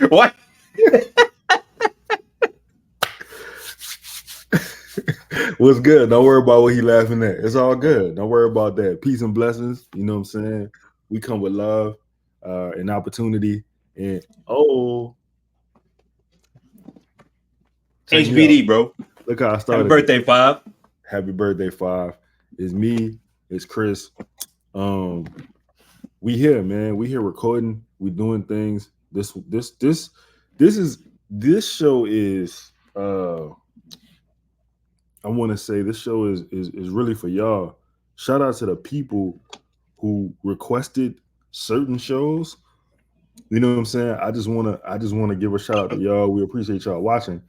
What? What's good? Don't worry about what he laughing at. It's all good. Don't worry about that. Peace and blessings. You know what I'm saying? We come with love, and opportunity. And check me out. HBD, bro. Look how I Happy started it. birthday, 5. Happy birthday, 5. It's me. It's Chris. We here, man. We here recording. We doing things. This show is. I want to say this show is really for y'all. Shout out to the people who requested certain shows. You know what I'm saying? I just wanna give a shout out to y'all. We appreciate y'all watching.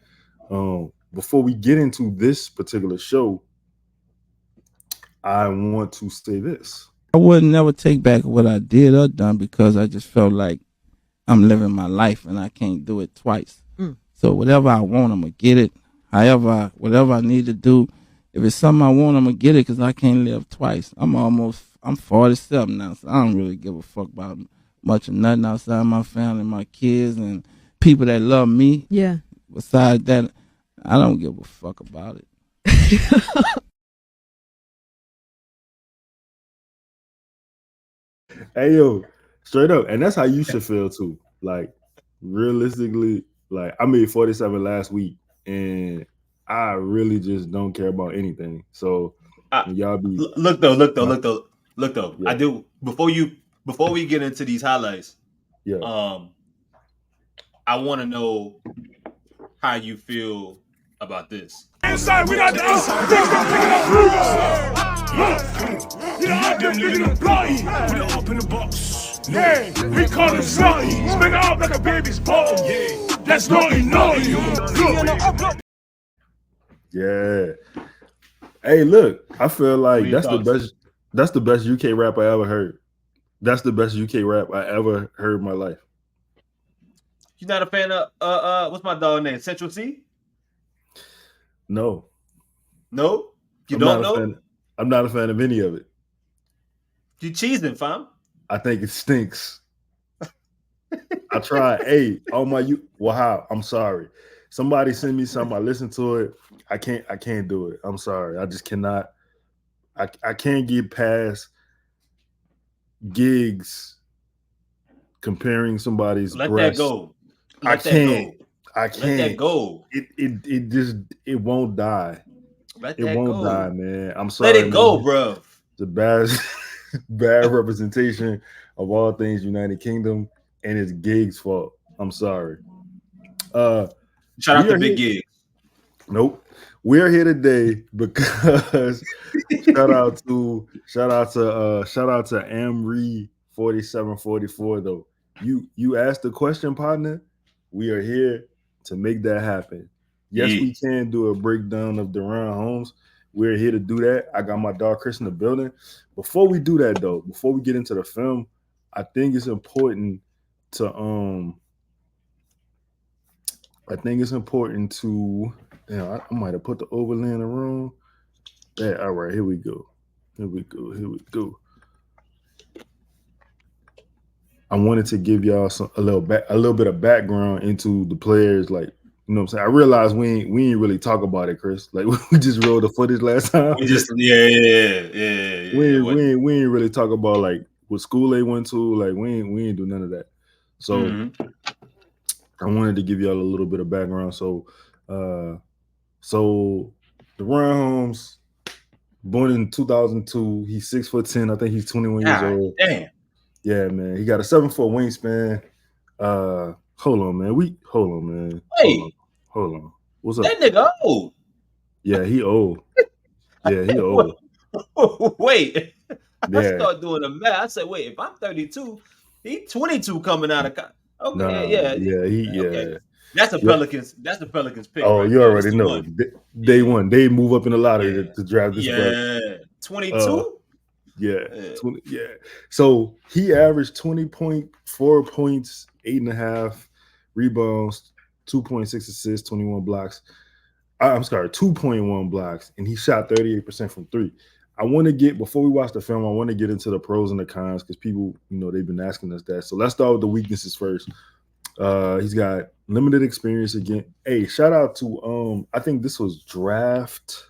Before we get into this particular show, I want to say this. I would never take back what I did or done because I just felt like I'm living my life and I can't do it twice. So whatever I want, I'm gonna get it. However, whatever I need to do, if it's something I want, I'm gonna get it because I can't live twice. I'm 47 now, so I don't really give a fuck about much of nothing outside my family, my kids, and people that love me. Yeah. Besides that, I don't give a fuck about it. Hey yo, straight up, and that's how you should feel too. Like realistically, like I made 47 last week, and I really just don't care about anything. So y'all be look though. Yeah. I do before we get into these highlights. Yeah. I want to know how you feel about this. Inside, we got the you know, I'm just looking at bloody. Put it up in the box. Hey, we call it slutty. Spin it up like a baby's bottom. Yeah, that's naughty. Yeah. Hey, look, I feel like that's the best UK rap I ever heard. That's the best UK rap I ever heard in my life. You not a fan of what's my dog name? Central C? No. No? You don't know? I'm not a fan of any of it. You cheesing, fam. I think it stinks. I tried. Hey, wow, I'm sorry. Somebody send me something. I listen to it. I can't do it. I'm sorry. I just cannot. I can't get past gigs comparing somebody's Let breast. that go. I can't. Let that go. It won't die. Let it that won't go. die, man. I'm sorry. Let it go, man. bro. The bad representation of all things United Kingdom, and it's Gig's fault. I'm sorry. Shout out to Big Gig. Nope. We're here today because shout out to Amri 4744 though. You asked the question, partner. We are here to make that happen. Yes, we can do a breakdown of Daron Holmes. We're here to do that. I got my dog Chris in the building. Before we do that though, before we get into the film, I think it's important to I might have put the overlay in the room. Yeah, all right, here we go. I wanted to give y'all a little bit of background into the players, like, you know what I'm saying? I realized we ain't really talk about it, Chris. Like we just rolled the footage last time. We just We ain't really talk about like what school they went to. Like we ain't do none of that. So I wanted to give y'all a little bit of background. So Daron Holmes, born in 2002. He's 6'10". I think he's 21 years old. Damn. Yeah, man. He got a 7-foot wingspan. Hold on, man. Hey. Hold on. What's up? That nigga old. Yeah, he old. Yeah, he old. Wait. Yeah. I start doing the math. I said, wait, if I'm 32, he's 22 coming out of okay, yeah. That's the Pelicans. That's the Pelicans pick. Oh, right you there. already know. Day one. They move up in the lottery to draft this brother. 22? Yeah. So he averaged 20.4 points, 8.5 rebounds, 2.6 assists, 21 blocks. I'm sorry, 2.1 blocks, and he shot 38% from three. Before we watch the film, I want to get into the pros and the cons because people, they've been asking us that. So let's start with the weaknesses first. He's got limited experience again. Hey, shout out to I think this was Draft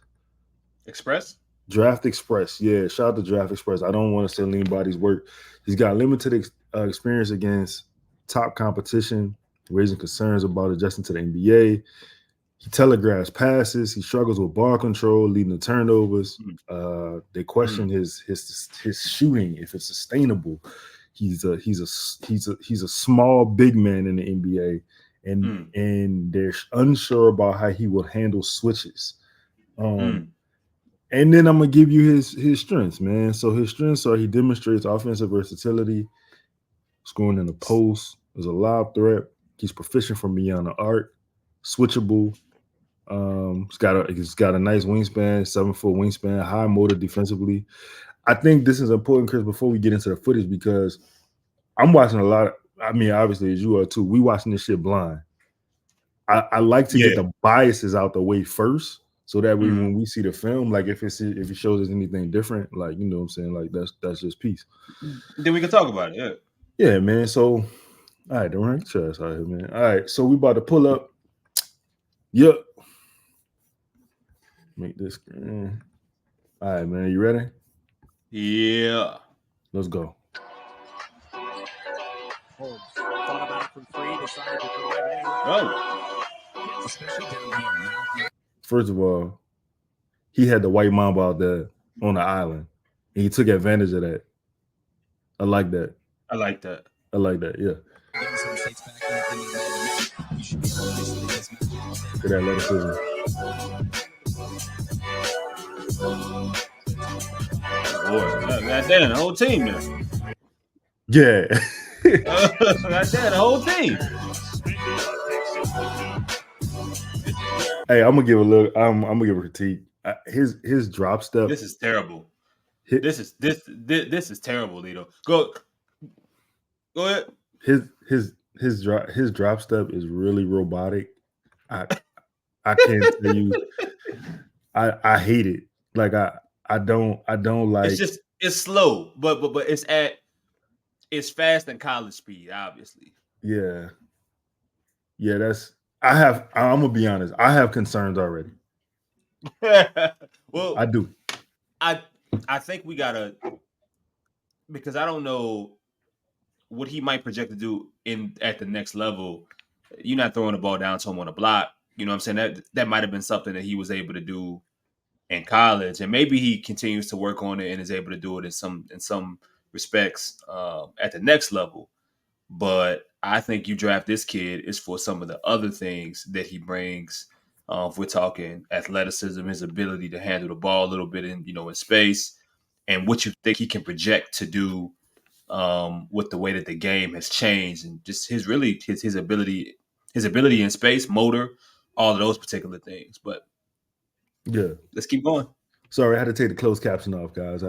Express. Yeah, shout out to Draft Express. I don't want to steal anybody's work. He's got limited experience against top competition, raising concerns about adjusting to the NBA. He telegraphs passes. He struggles with ball control, leading to turnovers. They question his shooting, if it's sustainable. He's a small big man in the NBA, and they're unsure about how he will handle switches. And then I'm gonna give you his strengths, man. So his strengths are he demonstrates offensive versatility, scoring in the post, is a lob threat. He's proficient from beyond the arc, switchable. He's got a nice wingspan, 7-foot wingspan, high motor defensively. I think this is important, Chris, before we get into the footage, because I'm watching a lot. Obviously, as you are too, we watching this shit blind. I like to get the biases out the way first, so that way when we see the film, like if it shows us anything different, like, you know what I'm saying, like that's just peace. Then we can talk about it. Yeah, man. So, all right, don't rank chest out here, man. All right, so we about to pull up. Yep. Make this screen. All right, man. You ready? Yeah. Let's go. Holmes thought about it from three, decided to go anyway. Oh. Especially down here. First of all, he had the white mamba out there on the island, and he took advantage of that. I like that. Yeah. Look at that athleticism. Goddamn, the whole team now. Yeah. Goddamn, the whole team. Hey, I'm gonna give a little. I'm gonna give a critique. His drop step. This is terrible. This is terrible, Lito. Go ahead. His drop step is really robotic. I can't tell you. I hate it. Like I don't like. It's slow, but it's fast and college speed, obviously. Yeah. I'm gonna be honest. I have concerns already. Well, I do. I think we gotta, because I don't know what he might project to do at the next level. You're not throwing the ball down to him on a block. You know what I'm saying? That might have been something that he was able to do in college, and maybe he continues to work on it and is able to do it in some respects at the next level. But I think you draft this kid is for some of the other things that he brings. If we're talking athleticism, his ability to handle the ball a little bit in space, and what you think he can project to do with the way that the game has changed, and just his ability in space, motor, all of those particular things. But yeah, let's keep going. Sorry, I had to take the closed caption off, guys.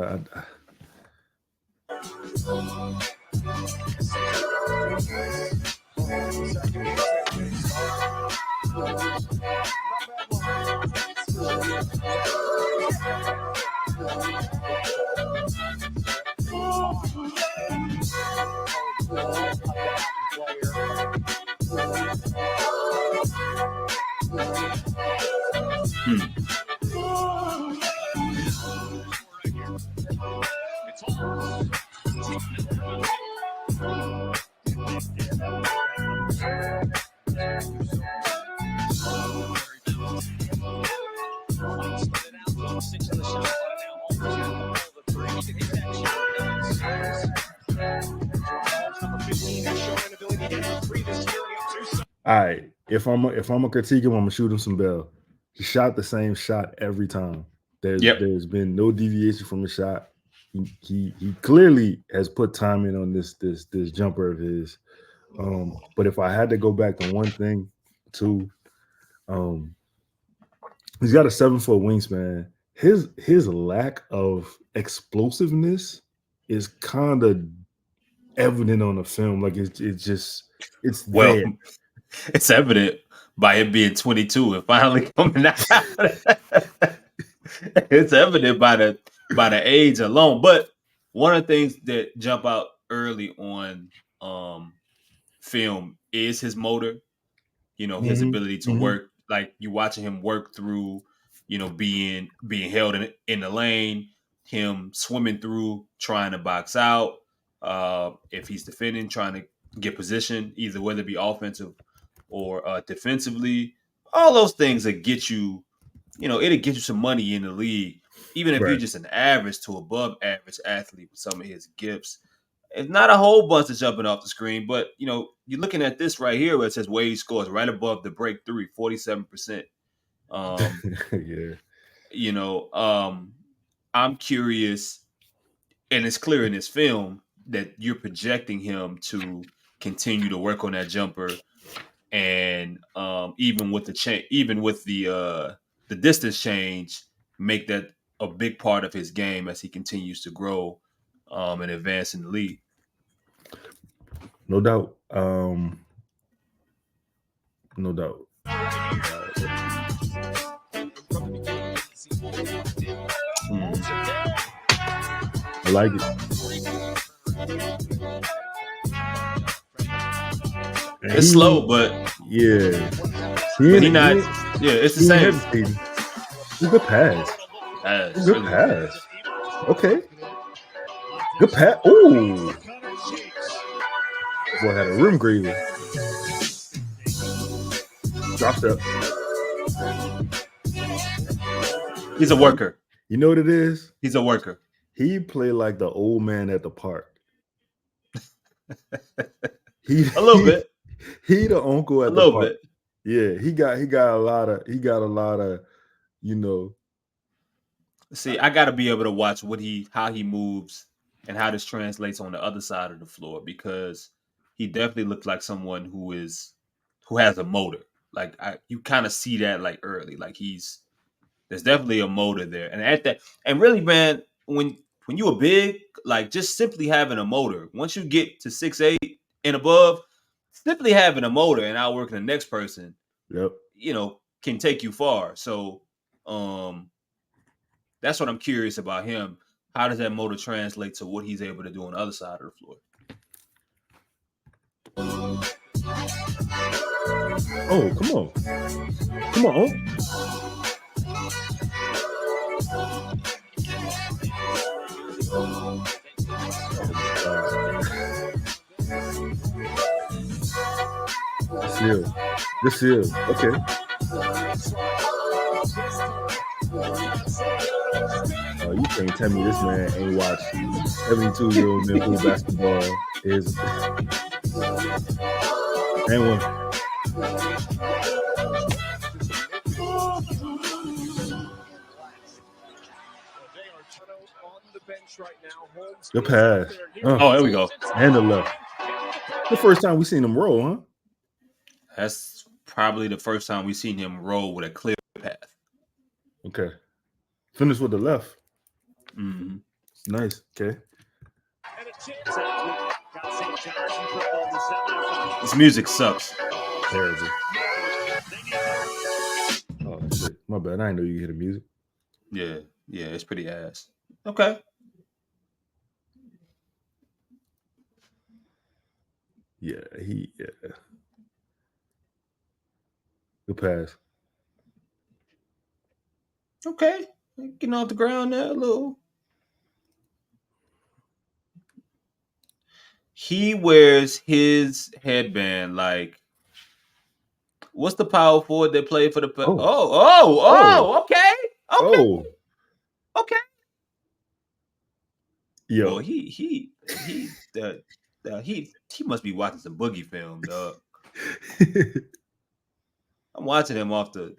All right, if I'm gonna critique him, I'm gonna shoot him some bell. He shot the same shot every time. There's been no deviation from the shot. He clearly has put time in on this jumper of his. But if I had to go back to one thing, too, he's got a 7-foot wingspan. His lack of explosiveness is kind of evident on the film. Like it's there. It's evident by him being 22 and finally coming out. It's evident by the age alone. But one of the things that jump out early on film is his motor. You know, his ability to work, like you watching him work through, you know, being held in the lane, him swimming through, trying to box out. If he's defending, trying to get position, either whether it be offensive or defensively, all those things that get you, you know, it'll get you some money in the league, even if you're just an average to above average athlete with some of his gifts. It's not a whole bunch of jumping off the screen, but you know, you're looking at this right here where it says Wade scores right above the break three, 47%. Yeah. You know, I'm curious, and it's clear in this film that you're projecting him to continue to work on that jumper, and even with the distance change, make that a big part of his game as he continues to grow and advance in the league. No doubt. No doubt. I like it. It's slow, but yeah. It's the same. It's a good pass. Good pass. Okay. Good pass. Ooh. Boy had a rim graver. Drop step. He's a worker. You know what it is? He's a worker. He played like the old man at the park. A little bit. He the uncle at a the little park. bit. Yeah, he got a lot of, you know. See, I got to be able to watch how he moves and how this translates on the other side of the floor, because he definitely looks like someone who has a motor. Like you kind of see that like early, like there's definitely a motor there. And at that, and really, man, when you are big, like just simply having a motor, once you get to 6'8" and above, simply having a motor and outworking the next person, you know, can take you far. So that's what I'm curious about him. How does that motor translate to what he's able to do on the other side of the floor? Oh, come on. Come on. This is. Okay. You can't tell me this man ain't watched 72-year-old men play basketball. And one. Good pass. Oh, there we go. And the left. The first time we seen him roll, huh? That's probably the first time we've seen him roll with a clear path. Okay. Finish with the left. Mm-hmm. Nice. Okay. This music sucks. Terrible. Oh, shit. My bad. I didn't know you could hear the music. Yeah, it's pretty ass. Okay. Yeah. Good pass. Okay. Getting off the ground there a little. He wears his headband like, what's the power forward that played for the? Okay. Okay. Yo, well, he must be watching some boogie film, dog. I'm watching him off the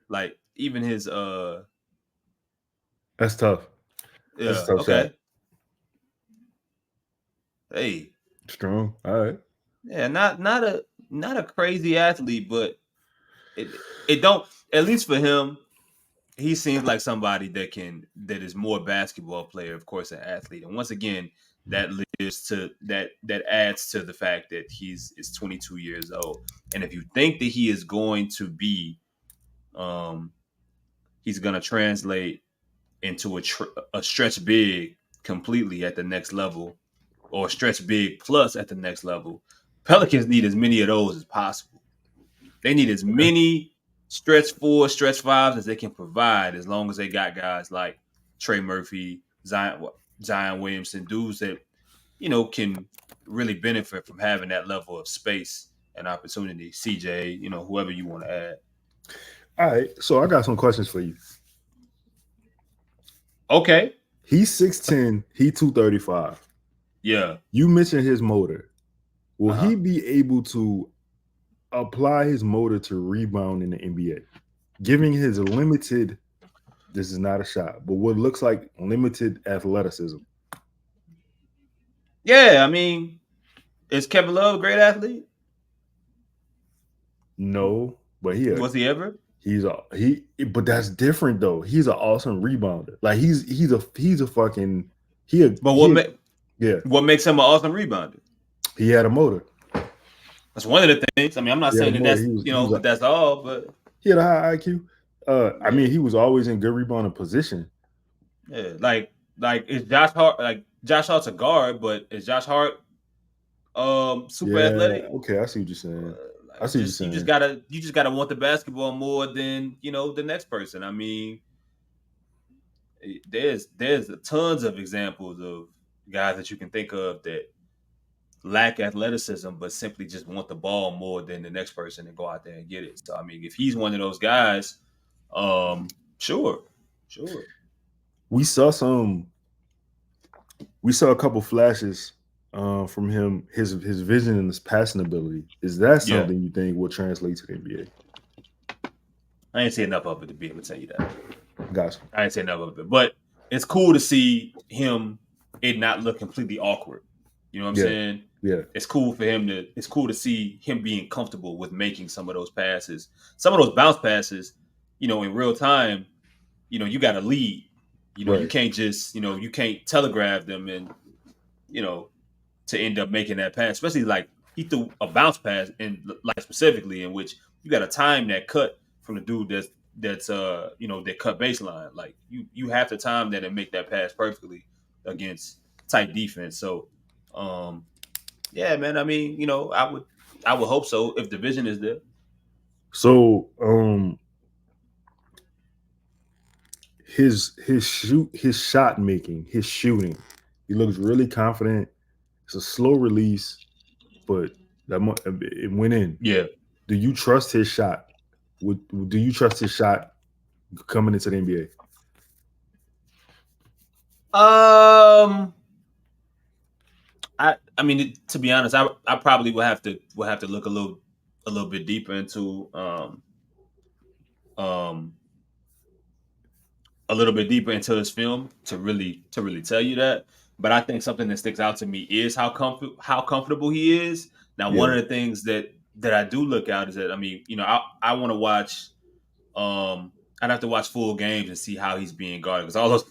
like even his That's tough. Yeah. That's tough Okay. shot. Hey. Strong. All right. Yeah, not a crazy athlete, but it don't, at least for him, he seems like somebody that is more basketball player, of course, an athlete. And once again, that adds to the fact that is 22 years old. And if you think that he is going to be, he's going to translate into a stretch big completely at the next level, or stretch big plus at the next level, Pelicans need as many of those as possible. They need as many stretch 4, stretch 5s as they can provide, as long as they got guys like Trey Murphy, Zion Williamson, dudes that can really benefit from having that level of space and opportunity. CJ, whoever you want to add. All right, so I got some questions for you. Okay. He's 6'10", he 235. Yeah. You mentioned his motor. Will he be able to apply his motor to rebound in the NBA? Giving his limited, this is not a shot, but what looks like limited athleticism. Yeah, I mean, is Kevin Love a great athlete? No, but was he ever? But that's different though. He's an awesome rebounder. Like he's a fucking what makes him an awesome rebounder? He had a motor. That's one of the things. I mean, I'm not saying that that's all, but he had a high IQ. I mean, he was always in good rebounding position. Yeah, like is Josh Hart Josh Hart's a guard, but is Josh Hart super athletic? Okay, I see what you're saying. I see what you're saying. You just gotta want the basketball more than the next person. I mean, there's tons of examples of guys that you can think of that lack athleticism, but simply just want the ball more than the next person and go out there and get it. So I mean, if he's one of those guys, sure. We saw a couple flashes from him, his vision and his passing ability. Is that something you think will translate to the NBA? I ain't see enough of it to be able to tell you that. Gotcha. I ain't see enough of it, but it's cool to see it not look completely awkward. You know what I'm saying? Yeah. It's cool to see him being comfortable with making some of those passes. Some of those bounce passes, in real time, you got to lead. You can't just, you can't telegraph them and, to end up making that pass, especially like he threw a bounce pass specifically in which you got to time that cut from the dude that's that cut baseline. Like you have to time that and make that pass perfectly against tight defense. So, yeah, man. I mean, I would hope so if the vision is there. So, his shot making, his shooting, he looks really confident. It's a slow release, but it went in. Yeah. Do you trust his shot? Do you trust his shot coming into the NBA? I mean, to be honest, I probably will have to look a little bit deeper into this film to really tell you that. But I think something that sticks out to me is how comfortable he is. Now, one of the things that I do look out is that, I mean, I want to watch. I'd have to watch full games and see how he's being guarded, because all those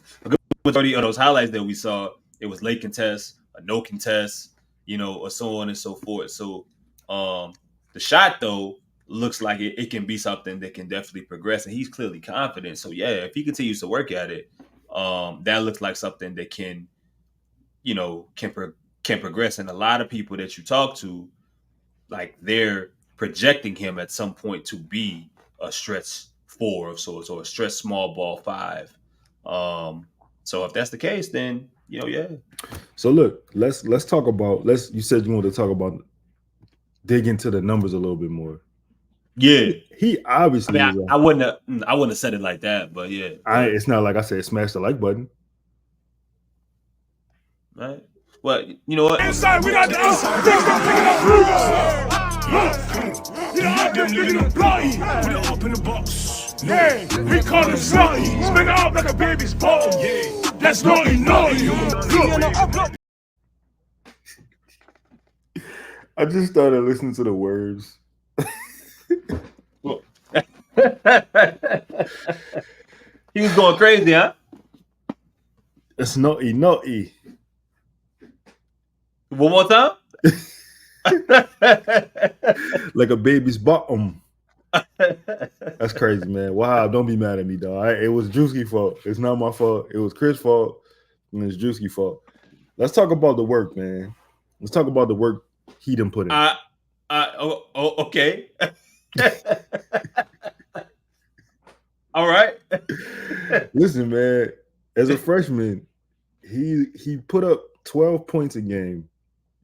majority of those highlights that we saw, it was late contest, a no contest, or so on and so forth. So the shot though looks like it can be something that can definitely progress, and he's clearly confident. So yeah, if he continues to work at it, that looks like something that can progress. And a lot of people that you talk to, like, they're projecting him at some point to be a stretch 4 of sorts, or a stretch small ball 5. So if that's the case, then yeah. So look, let's talk about you said you wanted to talk about dig into the numbers a little bit more. Yeah, he obviously. I mean, I wouldn't have said it like that, but yeah. It's not like I said smash the like button. Right. Well, you know what? Inside, we got the outside. Picking up rules. You know, I've been living in bloody. Put it up in the box. Hey, we call it slutty. Spin it up like a baby's bottom. Yeah, that's naughty. I just started listening to the words. He was going crazy, huh? It's naughty. One more time. Like a baby's bottom. That's crazy, man. Wow, don't be mad at me, dog. It was Drewski's fault. It's not my fault. It was Chris' fault, and it's Drewski's fault. Let's talk about the work, man. Let's talk about the work he done put in. Okay. All right. Listen, man, as a freshman, he put up 12 points a game.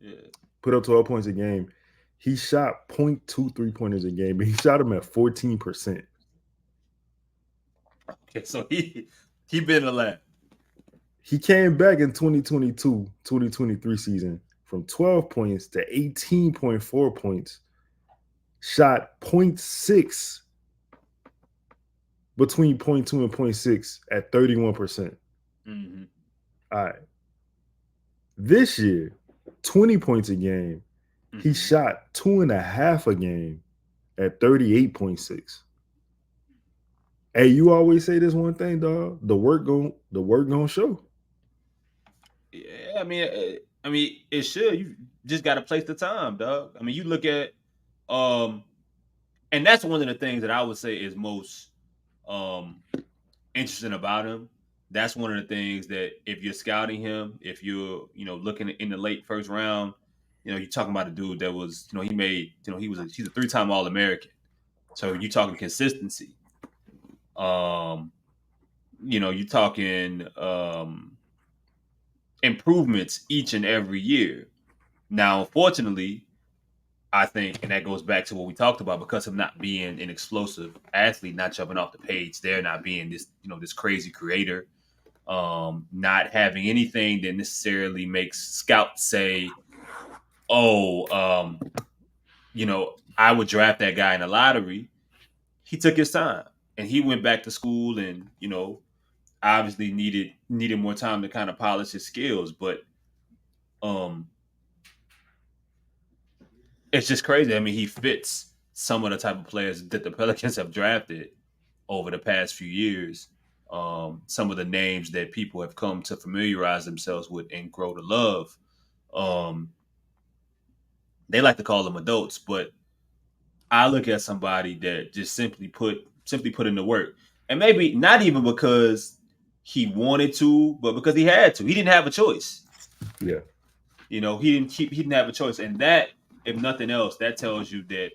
Yeah. Put up 12 points a game. He shot 0.2 3-pointers a game, but he shot them at 14%. Okay, so he been a lab. He came back in 2022-2023 season from 12 points to 18.4 points. Shot 0.6 between 0.2 and 0.6 at 31%. Mm-hmm. All right. This year, 20 points a game. Mm-hmm. He shot 2.5 a game at 38.6. Hey, you always say this one thing, dog. The work gonna show. Yeah, I mean, it should. You just got to place the time, dog. I mean, you look at, and that's one of the things that I would say is most interesting about him. That's one of the things that if you're scouting him, if you're looking in the late first round, you're talking about a dude that was he made he's a 3-time All-American. So you're talking consistency. You're talking improvements each and every year. Now, unfortunately, I think, and that goes back to what we talked about, because of not being an explosive athlete, not jumping off the page there, not being this, this crazy creator, not having anything that necessarily makes scouts say, I would draft that guy in the lottery. He took his time and he went back to school and, obviously needed more time to kind of polish his skills, but it's just crazy. I mean, he fits some of the type of players that the Pelicans have drafted over the past few years. Some of the names that people have come to familiarize themselves with and grow to love. They like to call them adults, but I look at somebody that just simply put in the work, and maybe not even because he wanted to, but because he had to. He didn't have a choice. Yeah. He didn't have a choice. And that, if nothing else, that tells you that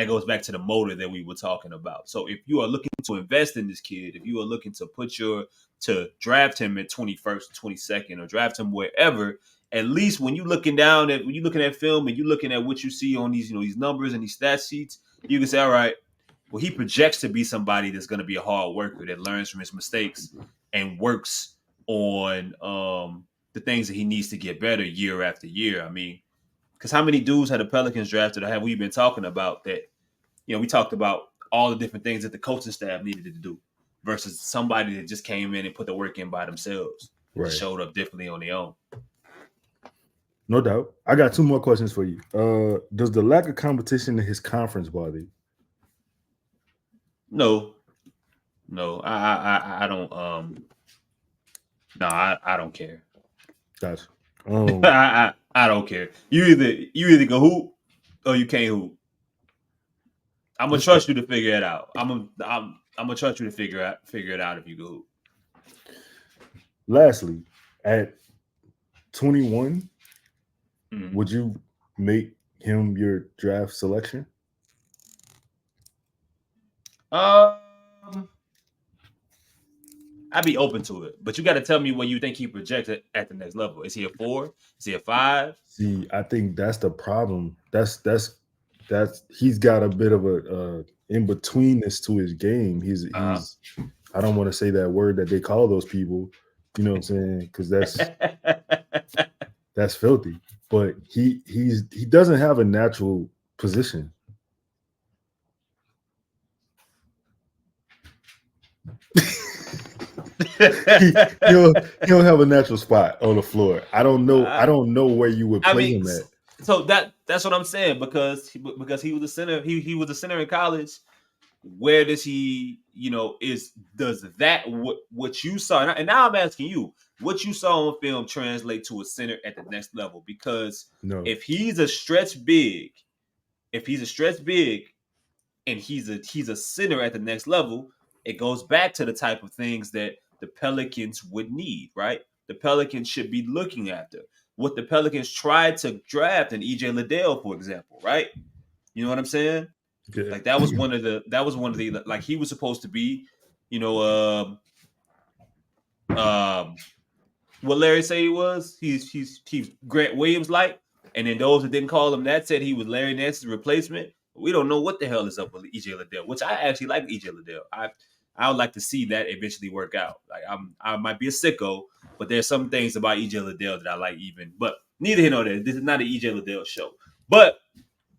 goes back to the motive that we were talking about. So if you are looking to invest in this kid, if you are looking to draft him at 21st, 22nd, or draft him wherever, at least when you're looking at film and you're looking at what you see on these, these numbers and these stat sheets, you can say, all right, well, he projects to be somebody that's going to be a hard worker that learns from his mistakes and works on the things that he needs to get better year after year. I mean, because how many dudes had the Pelicans drafted, or have we been talking about that? We talked about all the different things that the coaching staff needed to do versus somebody that just came in and put the work in by themselves. Right. Showed up differently on their own. No doubt. I got 2 more questions for you. Does the lack of competition in his conference bother you? No, I don't. No, I don't care. Gotcha. I don't care. You either can hoop or you can't hoop. I'm gonna trust you to figure it out. I'm gonna trust you to figure it out if you can hoop. Lastly, at 21, would you make him your draft selection? I'd be open to it, but you got to tell me what you think he projects at the next level. Is he a 4? Is he a 5? See, I think that's the problem. That's he's got a bit of a in-betweenness to his game. He's I don't want to say that word that they call those people, you know what I'm saying? Because that's filthy. But he doesn't have a natural position. he don't have a natural spot on the floor. I don't know where you would play him at. So that's what I'm saying, because he was a center. He was a center in college. Where does he, does that what you saw? And now I'm asking you, what you saw on film translate to a center at the next level? Because if he's a stretch big, and he's a center at the next level, it goes back to the type of things that the Pelicans would need, right? The Pelicans should be looking after. what the Pelicans tried to draft in EJ Liddell, for example, right? You know what I'm saying? Okay. Like that was one of the like he was supposed to be, what Larry say he was. He's Grant Williams like, and then those that didn't call him that said he was Larry Nance's replacement. We don't know what the hell is up with EJ Liddell, which I actually like EJ Liddell. I would like to see that eventually work out. Like I might be a sicko, but there's some things about EJ Liddell that I like even. But neither here nor there. This is not an EJ Liddell show. But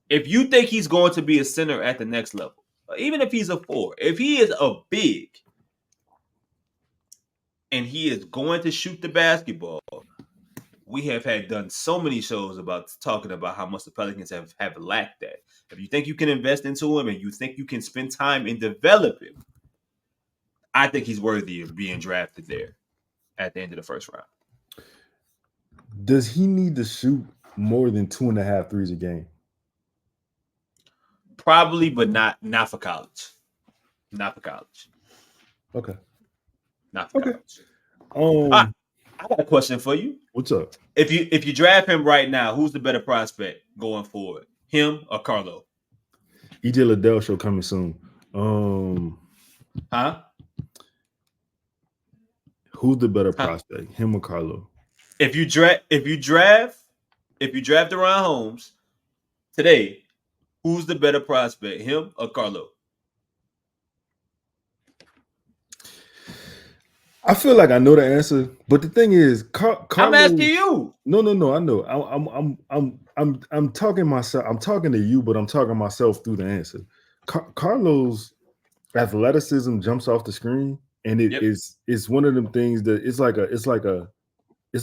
if you think he's going to be a center at the next level, even if he's a 4, if he is a big and he is going to shoot the basketball, we have done so many shows about talking about how much the Pelicans have lacked that. If you think you can invest into him and you think you can spend time and develop him, I think he's worthy of being drafted there at the end of the first round. Does he need to shoot more than 2.5 threes a game? Probably, but not for college. Not for college. Okay. Not for college. I got a question for you. What's up? If you draft him right now, who's the better prospect going forward? Him or Carlo? EJ Liddell show coming soon. Who's the better prospect? Him or Carlo? If you draft Daron Holmes today, who's the better prospect? Him or Carlo? I feel like I know the answer, but the thing is, Carlo, I'm asking you. No, I know. I'm talking myself. I'm talking to you, but I'm talking myself through the answer. Carlo's athleticism jumps off the screen, and it's one of them things that it's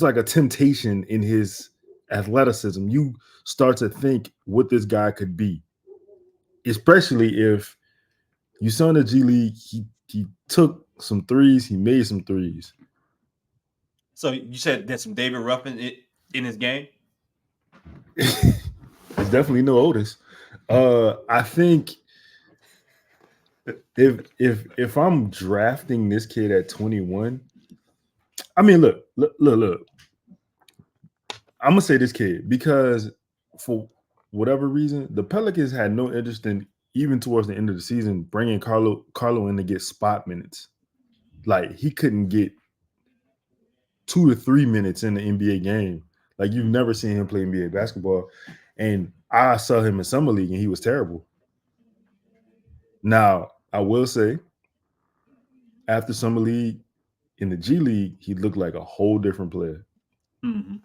like a temptation in his athleticism. You start to think what this guy could be, especially if you saw in the G League, he took some threes, he made some threes. So you said there's some David Ruffin in his game? There's definitely no Otis. I think if I'm drafting this kid at 21, I mean, look. I'm gonna say this kid because for whatever reason, the Pelicans had no interest in, even towards the end of the season, bringing Carlo in to get spot minutes. Like he couldn't get 2 to 3 minutes in the NBA game. Like you've never seen him play NBA basketball. And I saw him in summer league and he was terrible. Now, I will say, after summer league in the G League, he looked like a whole different player. Mm-hmm.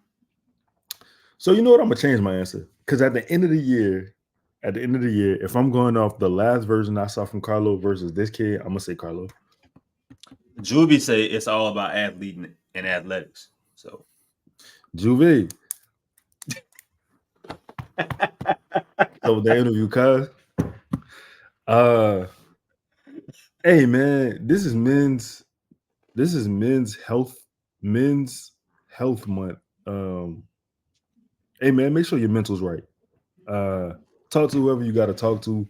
So you know what? I'm gonna change my answer. Because at the end of the year, if I'm going off the last version I saw from Carlo versus this kid, I'm gonna say Carlo. Juvie say it's all about athlete and athletics. So Juvie. So the interview, cuz. Hey man, this is men's health month. Hey man, make sure your mental's right. Talk to whoever you gotta talk to,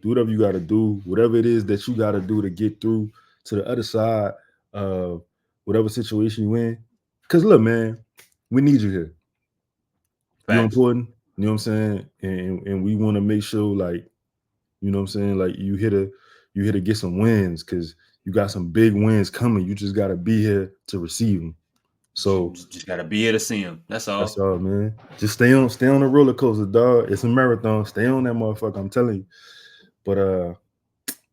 do whatever you gotta do, whatever it is that you gotta do to get through to the other side of whatever situation you in. Because look, man, we need you here. You're important, you know what I'm saying? And we want to make sure, like, you know what I'm saying, like you here to get some wins because you got some big wins coming. You just gotta be here to receive them. So just gotta be here to see him. That's all. That's all, man. Just stay on the roller coaster, dog. It's a marathon. Stay on that motherfucker. I'm telling you. But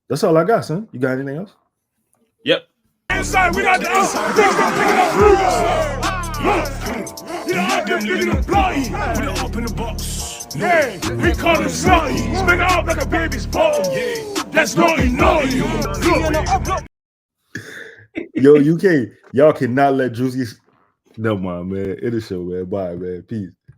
that's all I got, son. You got anything else? Yep. Inside, we got the outside. You know, I've been living a bloody. Put it up in the box. Hey, we call it slutty. Spin it up like a baby's bottom. Yeah, that's naughty. Yo, y'all cannot let Juicy. Never mind, man. It is show, man. Bye, man. Peace.